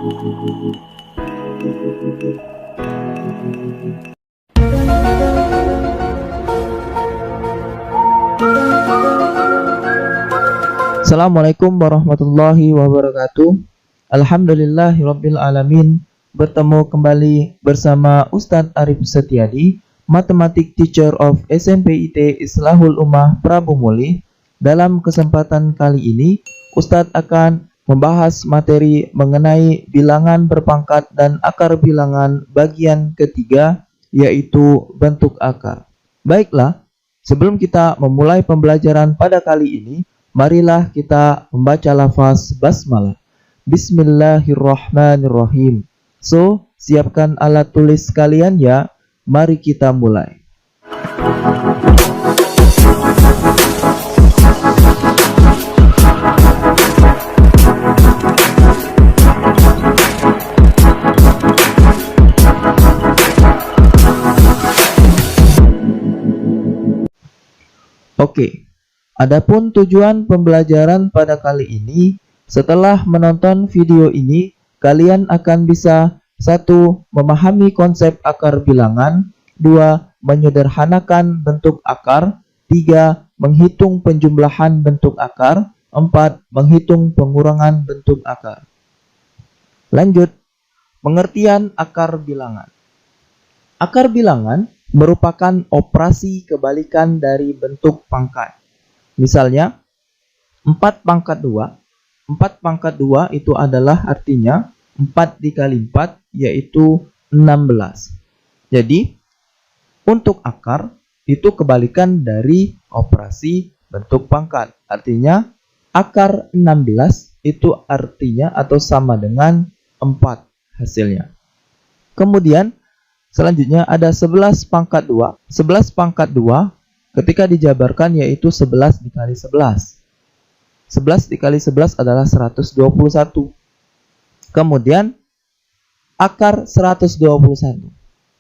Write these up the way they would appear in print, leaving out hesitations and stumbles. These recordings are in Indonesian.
Assalamualaikum warahmatullahi wabarakatuh. Alhamdulillahirabbil alamin. Bertemu kembali bersama Ustadz Arif Setiadi, Matematik Teacher of SMP IT Islahul Ummah Prabu Muli. Dalam kesempatan kali ini, Ustadz akan membahas materi mengenai bilangan berpangkat dan akar bilangan bagian ketiga, yaitu bentuk akar. Baiklah, sebelum kita memulai pembelajaran pada kali ini, marilah kita membaca lafaz basmalah. Bismillahirrahmanirrahim. So, siapkan alat tulis kalian ya. Mari kita mulai. Oke. Adapun tujuan pembelajaran pada kali ini, setelah menonton video ini, kalian akan bisa 1. Memahami konsep akar bilangan, 2. Menyederhanakan bentuk akar, 3. Menghitung penjumlahan bentuk akar, 4. Menghitung pengurangan bentuk akar. Lanjut, pengertian akar bilangan. Akar bilangan merupakan operasi kebalikan dari bentuk pangkat. Misalnya, 4 pangkat 2. 4 pangkat 2 itu adalah artinya 4 dikali 4, yaitu 16. Jadi, untuk akar, itu kebalikan dari operasi bentuk pangkat. Artinya, akar 16 itu artinya atau sama dengan 4 hasilnya. Kemudian, selanjutnya ada 11 pangkat 2. 11 pangkat 2 ketika dijabarkan yaitu 11 dikali 11. 11 dikali 11 adalah 121. Kemudian akar 121.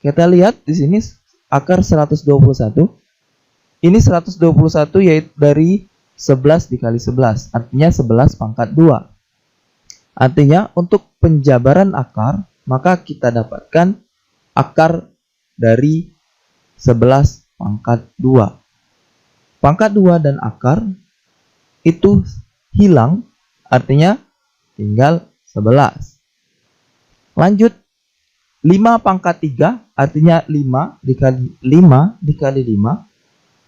Kita lihat di sini akar 121. Ini 121 yaitu dari 11 dikali 11. Artinya 11 pangkat 2. Artinya untuk penjabaran akar, maka kita dapatkan akar dari 11 pangkat 2. Pangkat 2 dan akar itu hilang, artinya tinggal 11. Lanjut, 5 pangkat 3, artinya 5 dikali 5 dikali 5,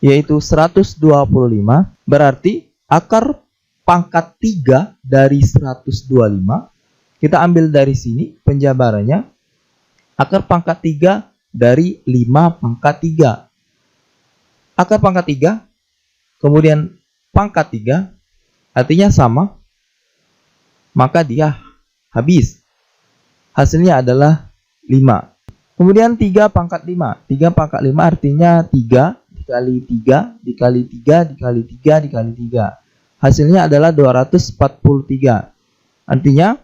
yaitu 125. Berarti akar pangkat 3 dari 125, kita ambil dari sini penjabarannya. Akar pangkat 3 dari 5 pangkat 3. Akar pangkat 3, kemudian pangkat 3, artinya sama, maka dia habis. Hasilnya adalah 5. Kemudian 3 pangkat 5. 3 pangkat 5 artinya 3 dikali 3 dikali 3 dikali 3 dikali 3. Hasilnya adalah 243. Artinya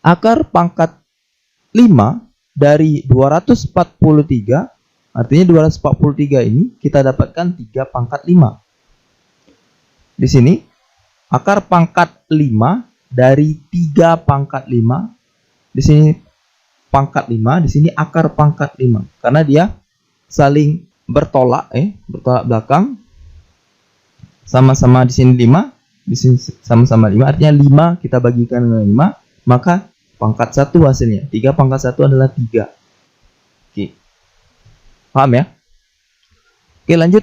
akar pangkat 5 dari 243, artinya 243 ini kita dapatkan 3 pangkat 5. Di sini akar pangkat 5 dari 3 pangkat 5. Di sini pangkat 5, di sini akar pangkat 5. Karena dia saling bertolak belakang. Sama-sama di sini 5, di sini sama-sama 5. Artinya 5 kita bagikan dengan 5, maka pangkat 1 hasilnya. 3 pangkat 1 adalah 3. Oke. Paham ya? Oke, lanjut.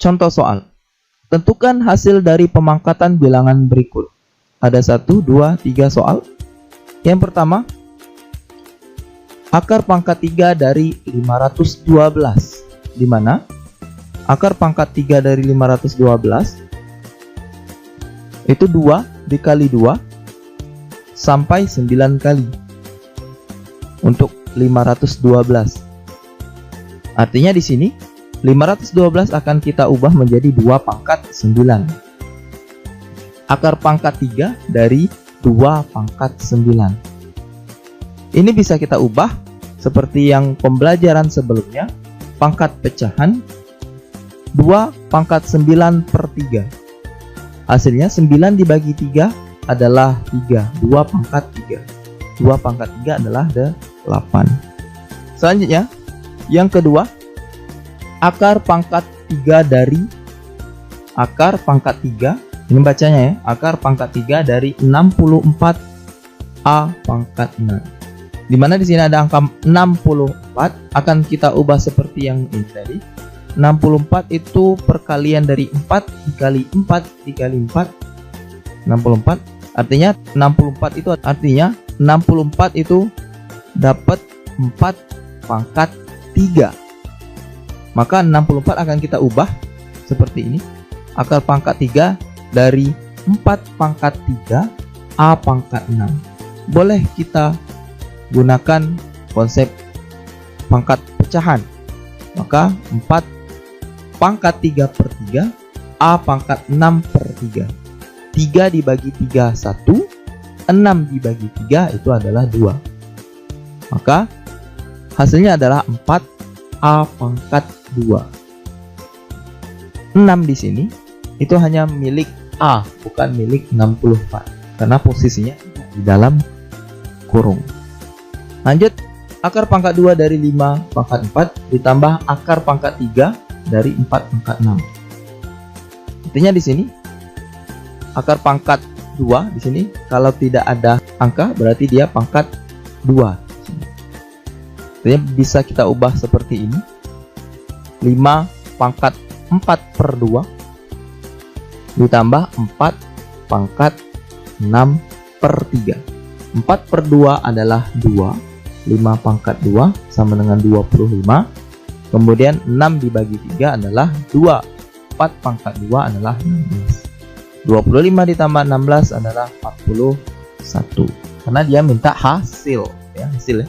Contoh soal. Tentukan hasil dari pemangkatan bilangan berikut. Ada 1, 2, 3 soal. Yang pertama, akar pangkat 3 dari 512. Di mana akar pangkat 3 dari 512 itu 2 dikali 2 sampai 9 kali. Untuk 512. Artinya di sini 512 akan kita ubah menjadi 2 pangkat 9. Akar pangkat 3 dari 2 pangkat 9. Ini bisa kita ubah seperti yang pembelajaran sebelumnya, pangkat pecahan 2 pangkat 9 per 3. Hasilnya 9 dibagi 3 adalah 3. 2 pangkat 3. 2 pangkat 3 adalah 8. Selanjutnya, yang kedua, akar pangkat 3 dari akar pangkat 3. Ini bacanya ya, akar pangkat 3 dari 64 A pangkat 6. Dimana di sini ada angka 64, akan kita ubah seperti yang ini tadi. 64 itu perkalian dari 4 dikali 4 dikali 4. 64 artinya 64 itu artinya 64 itu dapat 4 pangkat 3. Maka 64 akan kita ubah seperti ini. Akar pangkat 3 dari 4 pangkat 3 A pangkat 6. Boleh kita gunakan konsep pangkat pecahan. Maka 4 pangkat 3 per 3 A pangkat 6 per 3. 3 dibagi 3 1, 6 dibagi 3 itu adalah 2. Maka hasilnya adalah 4 A pangkat 2. 6 di sini itu hanya milik A, bukan milik 64, karena posisinya di dalam kurung. Lanjut, akar pangkat 2 dari 5 pangkat 4 ditambah akar pangkat 3 dari 4 pangkat 6. Artinya di sini akar pangkat 2 di sini kalau tidak ada angka berarti dia pangkat 2. Artinya bisa kita ubah seperti ini. 5 pangkat 4 per 2 ditambah 4 pangkat 6 per 3. 4 per 2 adalah 2. 5 pangkat 2 sama dengan 25. Kemudian 6 dibagi 3 adalah 2. 4 pangkat 2 adalah 16. 25 ditambah 16 adalah 41. Karena dia minta hasil ya, hasil ya.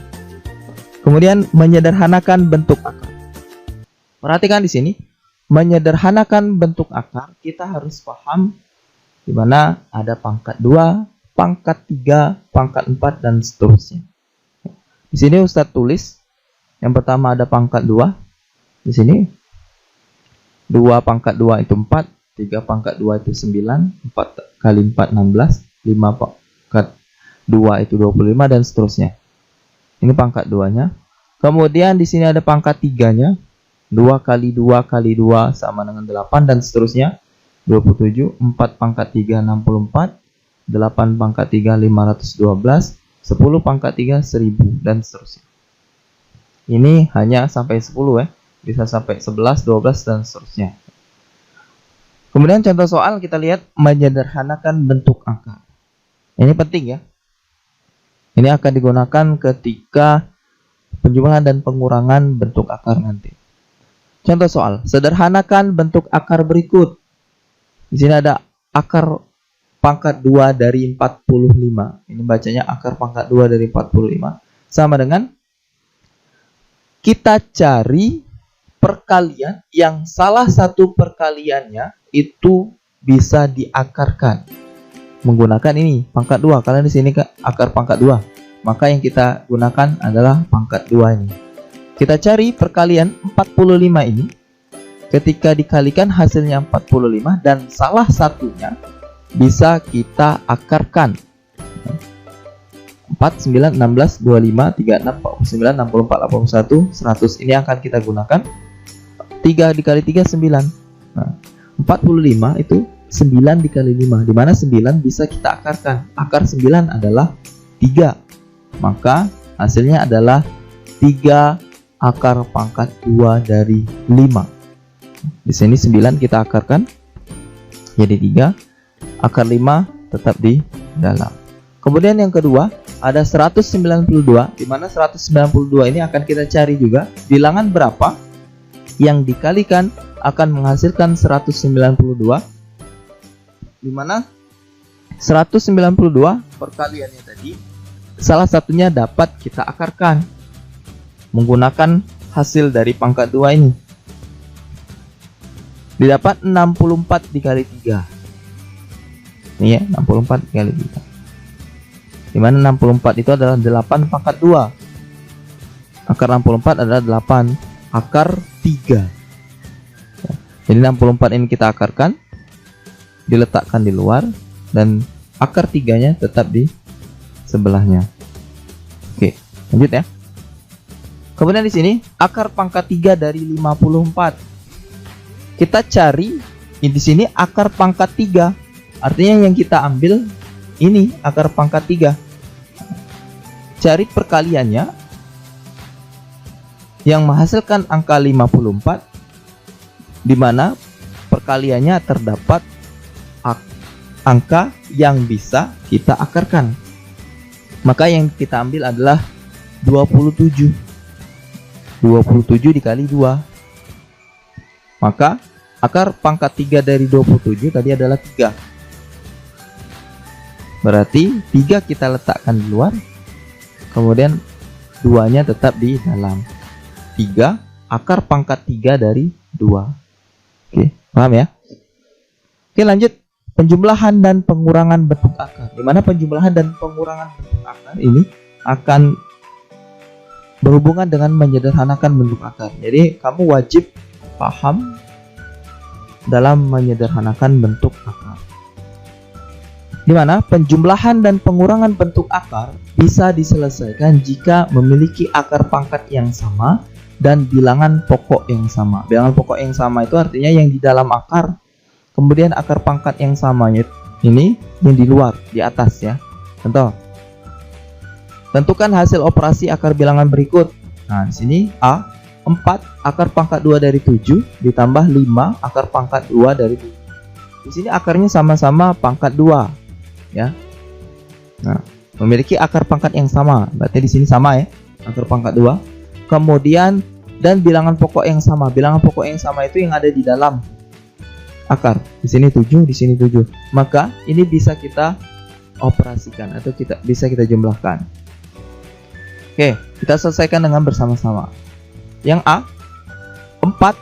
Kemudian menyederhanakan bentuk akar. Perhatikan di sini, menyederhanakan bentuk akar kita harus paham di mana ada pangkat 2, pangkat 3, pangkat 4 dan seterusnya. Di sini Ustadz tulis yang pertama ada pangkat 2. Di sini 2 pangkat 2 itu 4, 3 pangkat 2 itu 9, 4 kali 4 16, 5 pangkat 2 itu 25 dan seterusnya. Ini pangkat 2-nya. Kemudian di sini ada pangkat 3-nya. 2 kali 2 kali 2 sama dengan 8 dan seterusnya. 27, 4 pangkat 3 64, 8 pangkat 3 512, 10 pangkat 3 1000 dan seterusnya. Ini hanya sampai 10 ya. Bisa sampai 11, 12 dan seterusnya. Kemudian contoh soal kita lihat menyederhanakan bentuk akar. Ini penting ya. Ini akan digunakan ketika penjumlahan dan pengurangan bentuk akar nanti. Contoh soal, sederhanakan bentuk akar berikut. Di sini ada akar pangkat 2 dari 45. Ini bacanya akar pangkat 2 dari 45. Sama dengan kita cari perkalian yang salah satu perkaliannya itu bisa diakarkan menggunakan ini pangkat 2. Kalian di sini akar pangkat 2. Maka yang kita gunakan adalah pangkat 2 ini. Kita cari perkalian 45 ini. Ketika dikalikan hasilnya 45 dan salah satunya bisa kita akarkan. 4, 9, 16, 25, 36, 49, 64, 81, 100. Ini akan kita gunakan. 3 dikali 3, 9. Nah, 45 itu 9 dikali 5. Dimana 9 bisa kita akarkan. Akar 9 adalah 3. Maka hasilnya adalah 3 akar pangkat 2 dari 5. Di sini 9 kita akarkan jadi 3. Akar 5 tetap di dalam. Kemudian yang kedua ada 192, di mana 192 ini akan kita cari juga bilangan berapa yang dikalikan akan menghasilkan 192, di mana 192 perkaliannya tadi salah satunya dapat kita akarkan menggunakan hasil dari pangkat 2 ini. Didapat 64 dikali 3. Ini ya, 64 dikali 3. Dimana 64 itu adalah 8 pangkat 2. Akar 64 adalah 8 akar 3. Jadi 64 ini kita akarkan, diletakkan di luar, dan akar 3-nya tetap di sebelahnya. Oke, lanjut ya. Kemudian di sini akar pangkat 3 dari 54. Kita cari di sini akar pangkat 3. Artinya yang kita ambil ini akar pangkat 3. Cari perkaliannya yang menghasilkan angka 54, di mana perkaliannya terdapat angka yang bisa kita akarkan. Maka yang kita ambil adalah 27. 27 dikali 2. Maka akar pangkat 3 dari 27 tadi adalah 3. Berarti 3 kita letakkan di luar, kemudian 2-nya tetap di dalam. 3 akar pangkat 3 dari 2. Oke, paham ya? Oke, lanjut. Penjumlahan dan pengurangan bentuk akar. Di mana penjumlahan dan pengurangan bentuk akar ini akan berhubungan dengan menyederhanakan bentuk akar. Jadi kamu wajib paham dalam menyederhanakan bentuk akar. Di mana penjumlahan dan pengurangan bentuk akar bisa diselesaikan jika memiliki akar pangkat yang sama dan bilangan pokok yang sama. Bilangan pokok yang sama itu artinya yang di dalam akar, kemudian akar pangkat yang samanya ini yang di luar, di atas ya. Contoh, tentukan hasil operasi akar bilangan berikut. Nah, di sini A 4 akar pangkat 2 dari 7 ditambah 5 akar pangkat 2 dari 7. Di sini akarnya sama-sama pangkat 2 ya. Nah, memiliki akar pangkat yang sama. Berarti di sini sama ya, akar pangkat 2. Kemudian dan bilangan pokok yang sama. Bilangan pokok yang sama itu yang ada di dalam akar. Di sini 7, di sini 7. Maka ini bisa kita operasikan atau bisa kita jumlahkan. Oke, kita selesaikan dengan bersama-sama. Yang A 4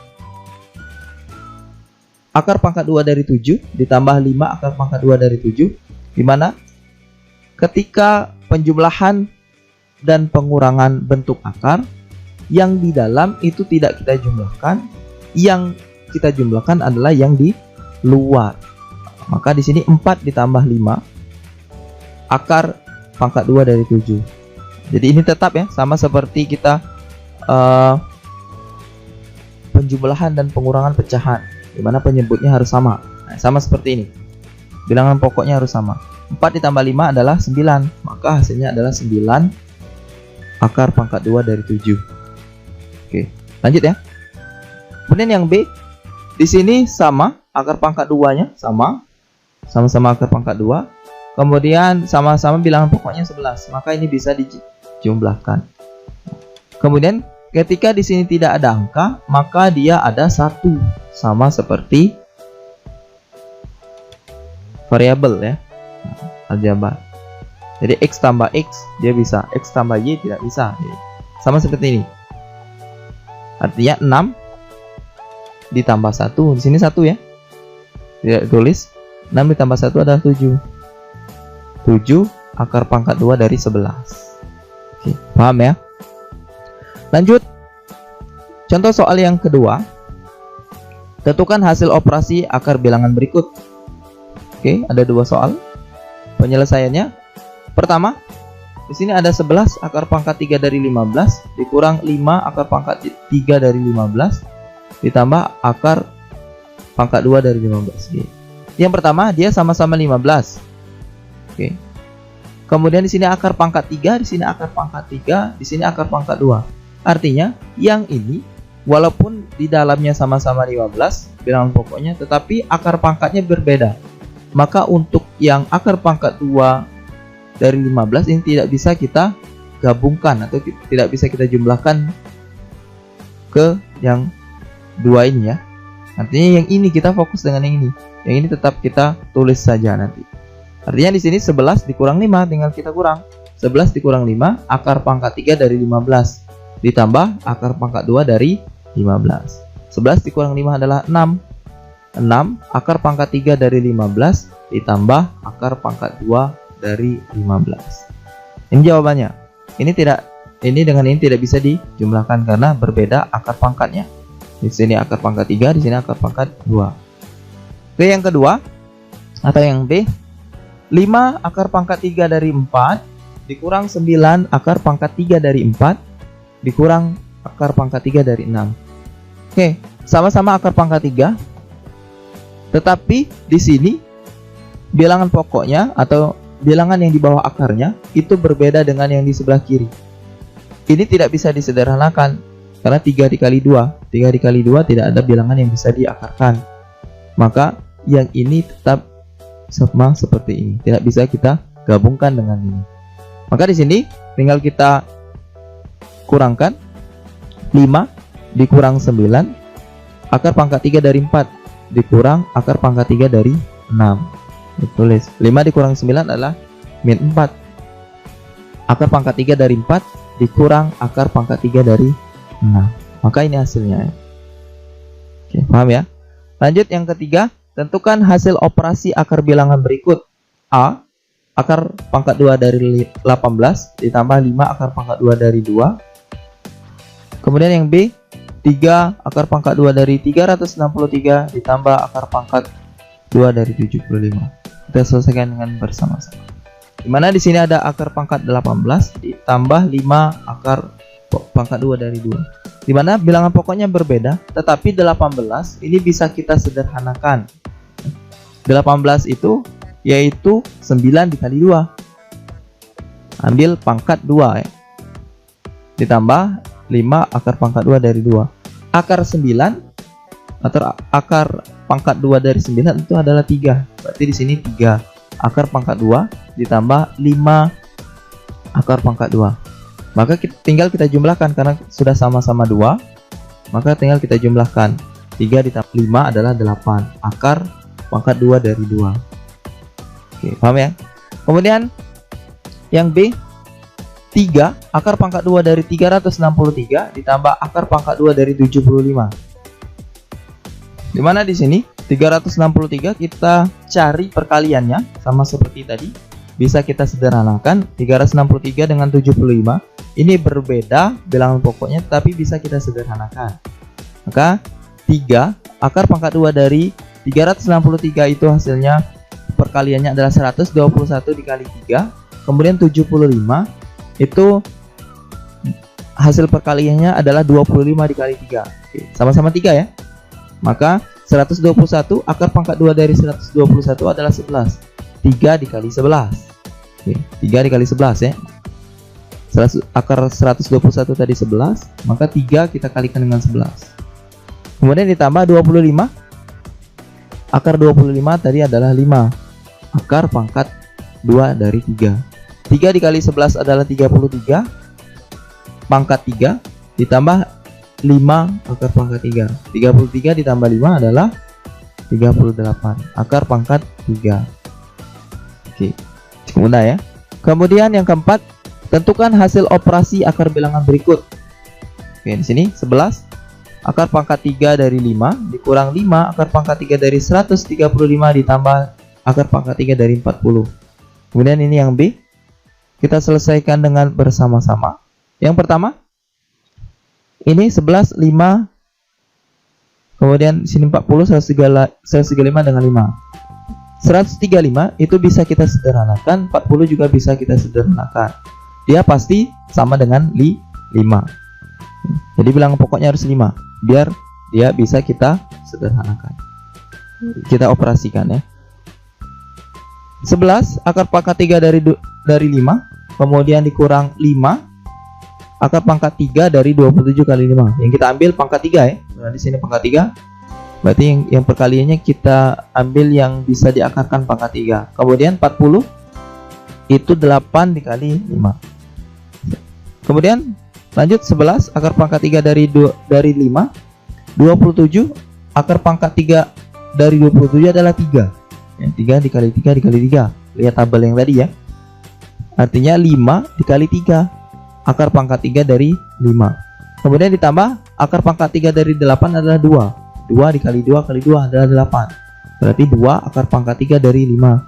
akar pangkat 2 dari 7 ditambah 5 akar pangkat 2 dari 7, di mana ketika penjumlahan dan pengurangan bentuk akar, yang di dalam itu tidak kita jumlahkan, yang kita jumlahkan adalah yang di luar. Maka di sini 4 ditambah 5 akar pangkat 2 dari 7. Jadi ini tetap ya, sama seperti kita penjumlahan dan pengurangan pecahan, di mana penyebutnya harus sama. Nah, sama seperti ini. Bilangan pokoknya harus sama. 4 ditambah 5 adalah 9, maka hasilnya adalah 9 akar pangkat 2 dari 7. Oke, lanjut ya. Kemudian yang B, di sini sama akar pangkat 2-nya sama-sama akar pangkat 2. Kemudian sama-sama bilangan pokoknya 11, maka ini bisa dijumlahkan. Kemudian ketika di sini tidak ada angka, maka dia ada 1, sama seperti variabel ya, aljabar. Jadi X tambah X dia bisa, X tambah Y tidak bisa. Jadi, sama seperti ini. Artinya 6 ditambah 1, di sini 1 ya. Tidak tulis 6 ditambah 1 adalah 7. 7 akar pangkat 2 dari 11. Oke, paham ya? Lanjut. Contoh soal yang kedua. Tentukan hasil operasi akar bilangan berikut. Oke, ada 2 soal. Penyelesaiannya, pertama, di sini ada 11 akar pangkat 3 dari 15 dikurang 5 akar pangkat 3 dari 15 ditambah akar pangkat 2 dari 15. Oke. Yang pertama, dia sama-sama 15. Oke. Kemudian di sini akar pangkat 3, di sini akar pangkat 3, di sini akar pangkat 2. Artinya yang ini walaupun di dalamnya sama-sama 15 bilangan pokoknya, tetapi akar pangkatnya berbeda. Maka untuk yang akar pangkat 2 dari 15 ini tidak bisa kita gabungkan atau tidak bisa kita jumlahkan ke yang 2 ini ya. Artinya yang ini kita fokus dengan yang ini. Yang ini tetap kita tulis saja nanti. Artinya di sini 11 dikurang 5, tinggal kita kurang. 11 dikurang 5, akar pangkat 3 dari 15. Ditambah akar pangkat 2 dari 15. 11 dikurang 5 adalah 6. 6 akar pangkat 3 dari 15 ditambah akar pangkat 2 dari 15. Ini jawabannya. Ini dengan ini tidak bisa dijumlahkan karena berbeda akar pangkatnya. Di sini akar pangkat 3, di sini akar pangkat 2. Oke, yang kedua atau yang B. 5 akar pangkat 3 dari 4 dikurang 9 akar pangkat 3 dari 4 dikurang akar pangkat 3 dari 6. Oke, sama-sama akar pangkat 3. Tetapi di sini bilangan pokoknya atau bilangan yang di bawah akarnya itu berbeda dengan yang di sebelah kiri. Ini tidak bisa disederhanakan karena 3 dikali 2. 3 dikali 2 tidak ada bilangan yang bisa diakarkan. Maka yang ini tetap sama seperti ini. Tidak bisa kita gabungkan dengan ini. Maka di sini tinggal kita kurangkan 5 dikurang 9 akar pangkat 3 dari 4 dikurang akar pangkat 3 dari 6. Ditulis 5 dikurang 9 adalah min 4. Akar pangkat 3 dari 4 dikurang akar pangkat 3 dari 6. Maka ini hasilnya. Oke, paham ya? Lanjut yang ketiga, tentukan hasil operasi akar bilangan berikut. A, akar pangkat 2 dari 18 ditambah 5 akar pangkat 2 dari 2. Kemudian yang B, 3 akar pangkat 2 dari 363 ditambah akar pangkat 2 dari 75. Kita selesaikan dengan bersama-sama. Dimana di sini ada akar pangkat 18 ditambah 5 akar pangkat 2 dari 2. Dimana bilangan pokoknya berbeda, tetapi 18 ini bisa kita sederhanakan. 18 itu yaitu 9 dikali 2. Ambil pangkat 2 ya. Ditambah 5 akar pangkat 2 dari 2. Akar 9 atau akar pangkat 2 dari 9 itu adalah 3. Berarti di sini 3 akar pangkat 2 ditambah 5 akar pangkat 2. Maka tinggal kita jumlahkan karena sudah sama-sama 2. Maka tinggal kita jumlahkan. 3 ditambah 5 adalah 8 akar pangkat 2 dari 2. Oke, paham ya? Kemudian yang B, 3 akar pangkat 2 dari 363 ditambah akar pangkat 2 dari 75. Dimana di sini 363 kita cari perkaliannya sama seperti tadi. Bisa kita sederhanakan 363 dengan 75. Ini berbeda bilangan pokoknya tapi bisa kita sederhanakan. Maka 3 akar pangkat 2 dari 363 itu hasilnya perkaliannya adalah 121 dikali 3. Kemudian 75 itu hasil perkaliannya adalah 25 dikali 3. Oke, sama-sama 3 ya. Maka 121 akar pangkat 2 dari 121 adalah 11. 3 dikali 11. Oke, 3 dikali 11 ya. Akar 121 tadi 11, maka 3 kita kalikan dengan 11. Kemudian ditambah 25. Akar 25 tadi adalah 5. Akar pangkat 2 dari 3. 3 dikali 11 adalah 33. Pangkat 3 ditambah 5 akar pangkat 3. 33 ditambah 5 adalah 38. Akar pangkat 3. Oke, cukup mudah ya. Kemudian yang keempat, tentukan hasil operasi akar bilangan berikut. Oke, di sini 11 akar pangkat 3 dari 5 dikurang 5 akar pangkat 3 dari 135 ditambah akar pangkat 3 dari 40. Kemudian ini yang B. Kita selesaikan dengan bersama-sama. Yang pertama, ini 11, 5. Kemudian sini 40, 135 dengan 5. 135 itu bisa kita sederhanakan, 40 juga bisa kita sederhanakan. Dia pasti sama dengan 5. Jadi bilangan pokoknya harus 5 biar dia bisa kita sederhanakan. Kita operasikan ya. 11 akar pangkat 3 dari 5, kemudian dikurang 5 akar pangkat 3 dari 27 kali 5. Yang kita ambil pangkat 3 ya. Nah, di sini pangkat 3. Berarti yang perkaliannya kita ambil yang bisa diakarkan pangkat 3. Kemudian 40 itu 8 dikali 5. Kemudian lanjut 11 akar pangkat 3 dari 5. 27 akar pangkat 3 dari 27 adalah 3. Ya, 3 dikali 3 dikali 3. Lihat tabel yang tadi ya. Artinya 5 dikali 3. Akar pangkat 3 dari 5. Kemudian ditambah akar pangkat 3 dari 8 adalah 2. 2 dikali 2 kali 2 adalah 8. Berarti 2 akar pangkat 3 dari 5.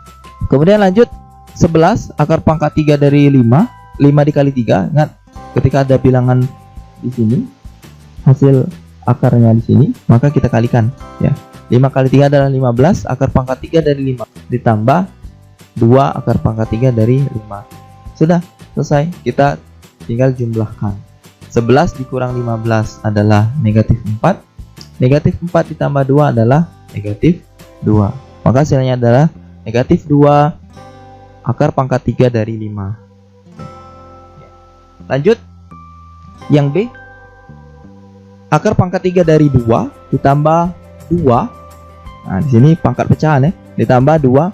Kemudian lanjut 11 akar pangkat 3 dari 5. 5 dikali 3. Ingat ketika ada bilangan di sini hasil akarnya di sini, maka kita kalikan ya. 5 kali 3 adalah 15, akar pangkat 3 dari 5 ditambah 2 akar pangkat 3 dari 5. Sudah selesai, kita tinggal jumlahkan. 11 dikurang 15 adalah negatif 4. Negatif 4 ditambah 2 adalah negatif 2. Maka hasilnya adalah negatif 2 akar pangkat 3 dari 5. Lanjut, yang B, akar pangkat 3 dari 2 ditambah 2. Nah, di sini pangkat pecahan ya. Ditambah 2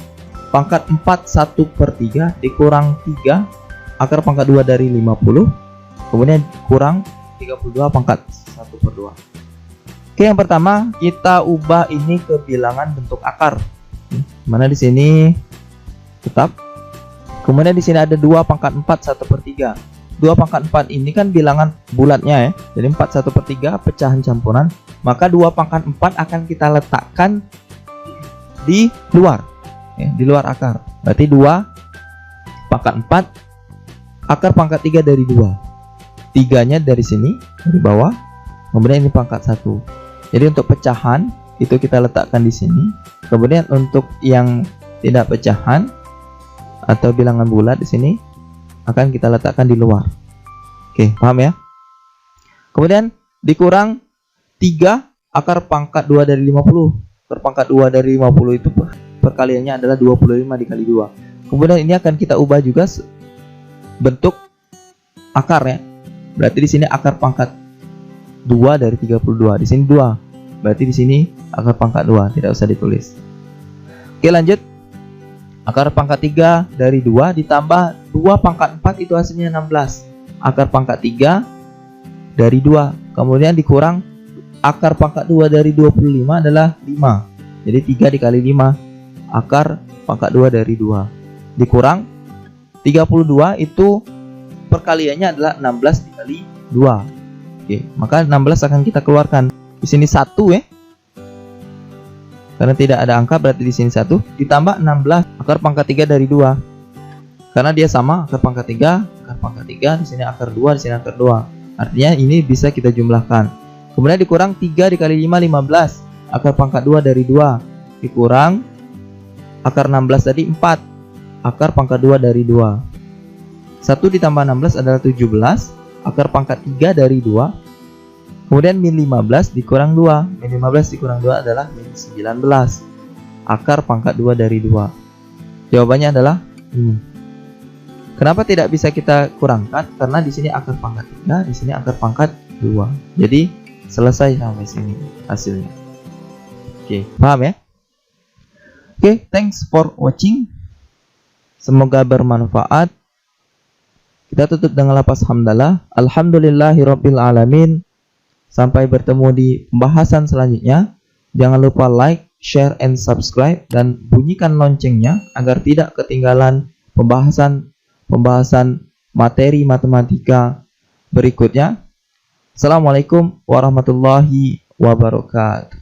pangkat 4 1/3 dikurang 3 akar pangkat 2 dari 50. Kemudian kurang 32 pangkat 1/2. Oke, yang pertama kita ubah ini ke bilangan bentuk akar. Mana di sini tetap. Kemudian di sini ada 2 pangkat 4 1/3. 2 pangkat 4 ini kan bilangan bulatnya ya. Jadi 4 1/3 pecahan campuran. Maka 2 pangkat 4 akan kita letakkan di luar. Ya, di luar akar. Berarti 2 pangkat 4 akar pangkat 3 dari 2. 3-nya dari sini, dari bawah. Kemudian ini pangkat 1. Jadi untuk pecahan itu kita letakkan di sini. Kemudian untuk yang tidak pecahan atau bilangan bulat di sini akan kita letakkan di luar. Oke, paham ya? Kemudian dikurang 3 akar pangkat 2 dari 50. Akar pangkat 2 dari 50 itu perkaliannya adalah 25 dikali 2. Kemudian ini akan kita ubah juga bentuk akar ya. Berarti di sini akar pangkat 2 dari 32. Di sini 2. Berarti di sini akar pangkat 2, tidak usah ditulis. Oke, lanjut. Akar pangkat 3 dari 2 ditambah 2 pangkat 4 itu hasilnya 16. Akar pangkat 3 dari 2. Kemudian dikurang akar pangkat 2 dari 25 adalah 5. Jadi 3 dikali 5 akar pangkat 2 dari 2. Dikurang 32 itu perkaliannya adalah 16 dikali 2. Oke, maka 16 akan kita keluarkan. Di sini 1 ya. Karena tidak ada angka berarti di sini 1 ditambah 16 akar pangkat 3 dari 2. Karena dia sama akar pangkat 3, akar pangkat 3, di sini akar 2, di sini akar 2. Artinya ini bisa kita jumlahkan. Kemudian dikurang 3 dikali 5 15. Akar pangkat 2 dari 2 dikurang akar 16 tadi 4. Akar pangkat 2 dari 2. 1 ditambah 16 adalah 17. Akar pangkat 3 dari 2. Kemudian min 15 dikurang 2. Min 15 dikurang 2 adalah min 19. Akar pangkat 2 dari 2. Jawabannya adalah ini. Kenapa tidak bisa kita kurangkan? Karena di sini akar pangkat 3, di sini akar pangkat 2. Jadi selesai sampai sini hasilnya. Oke, paham ya? Oke, thanks for watching. Semoga bermanfaat. Kita tutup dengan lafaz hamdalah. Alhamdulillahirabbil alamin. Sampai bertemu di pembahasan selanjutnya. Jangan lupa like, share, and subscribe, dan bunyikan loncengnya agar tidak ketinggalan pembahasan materi matematika berikutnya. Assalamualaikum warahmatullahi wabarakatuh.